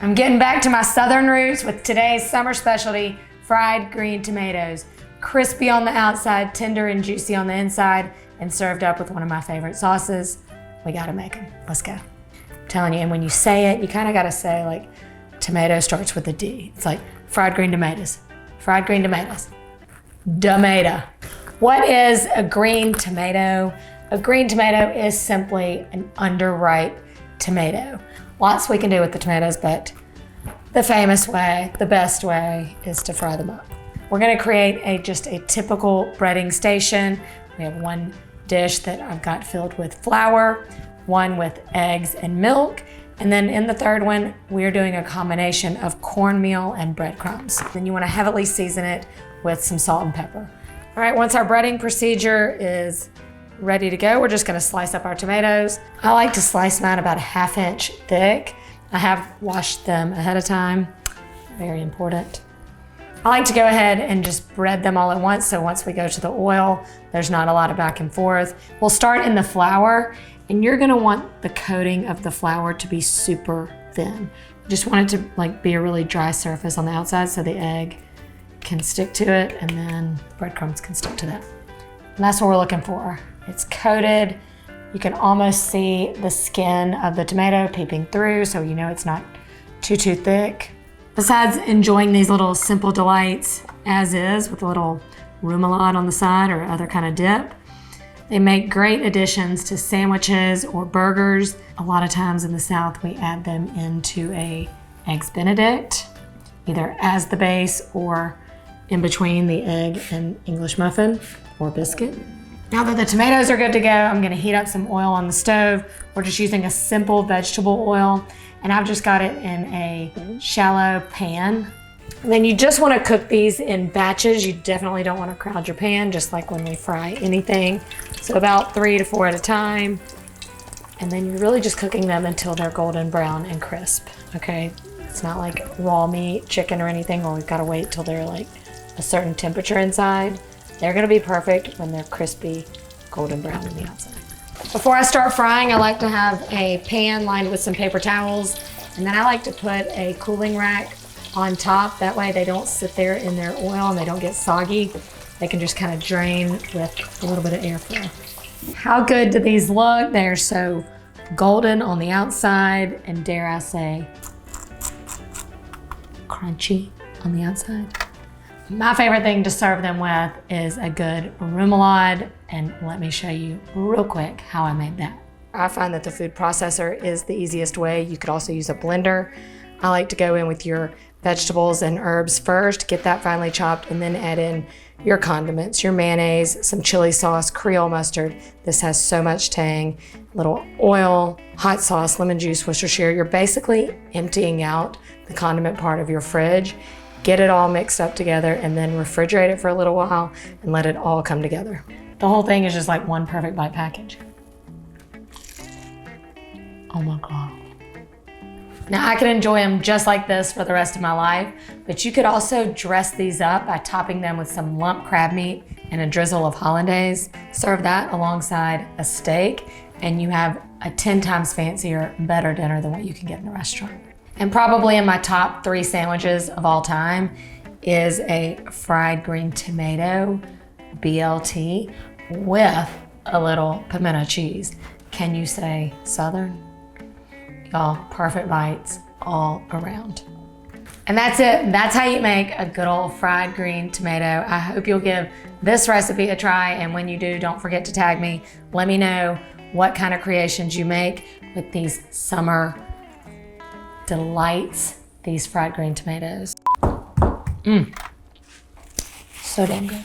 I'm getting back to my southern roots with today's summer specialty, fried green tomatoes. Crispy on the outside, tender and juicy on the inside, and served up with one of my favorite sauces. We gotta make them. Let's go. I'm telling you, and when you say it, you kind of gotta say like, tomato starts with a D. It's like fried green tomatoes. Fried green tomatoes. Tomato. What is a green tomato? A green tomato is simply an underripe tomato. Lots we can do with the tomatoes, but the famous way, the best way, is to fry them up. We're gonna create just a typical breading station. We have one dish that I've got filled with flour, one with eggs and milk, and then in the third one, we're doing a combination of cornmeal and breadcrumbs. Then you wanna heavily season it with some salt and pepper. All right, once our breading procedure is ready to go, we're just gonna slice up our tomatoes. I like to slice mine about a 1/2 inch thick. I have washed them ahead of time, very important. I like to go ahead and just bread them all at once, so once we go to the oil, there's not a lot of back and forth. We'll start in the flour, and you're gonna want the coating of the flour to be super thin. You just want it to be a really dry surface on the outside so the egg can stick to it, and then breadcrumbs can stick to that. And that's what we're looking for. It's coated. You can almost see the skin of the tomato peeping through, so you know it's not too thick. Besides enjoying these little simple delights as is with a little remoulade on the side or other kind of dip, they make great additions to sandwiches or burgers. A lot of times in the South, we add them into a Eggs Benedict, either as the base or in between the egg and English muffin or biscuit. Now that the tomatoes are good to go, I'm gonna heat up some oil on the stove. We're just using a simple vegetable oil, and I've just got it in a shallow pan. And then you just wanna cook these in batches. You definitely don't wanna crowd your pan, just like when we fry anything. So about 3 to 4 at a time. And then you're really just cooking them until they're golden brown and crisp, okay? It's not like raw meat, chicken or anything, where we've gotta wait till they're like a certain temperature inside. They're gonna be perfect when they're crispy, golden brown on the outside. Before I start frying, I like to have a pan lined with some paper towels, and then I like to put a cooling rack on top. That way they don't sit there in their oil and they don't get soggy. They can just kind of drain with a little bit of airflow. How good do these look? They're so golden on the outside, and dare I say, crunchy on the outside. My favorite thing to serve them with is a good remoulade, and let me show you real quick how I made that. I find that the food processor is the easiest way. You could also use a blender. I like to go in with your vegetables and herbs first, get that finely chopped, and then add in your condiments, your mayonnaise, some chili sauce, Creole mustard. This has so much tang, little oil, hot sauce, lemon juice, Worcestershire. You're basically emptying out the condiment part of your fridge. Get it all mixed up together and then refrigerate it for a little while and let it all come together. The whole thing is just like one perfect bite package. Oh my God. Now I could enjoy them just like this for the rest of my life, but you could also dress these up by topping them with some lump crab meat and a drizzle of hollandaise. Serve that alongside a steak, and you have a 10 times fancier, better dinner than what you can get in a restaurant. And probably in my top 3 sandwiches of all time is a fried green tomato, BLT, with a little pimento cheese. Can you say Southern? Y'all, perfect bites all around. And that's it. That's how you make a good old fried green tomato. I hope you'll give this recipe a try, and when you do, don't forget to tag me. Let me know what kind of creations you make with these summer delights, these fried green tomatoes. So damn good.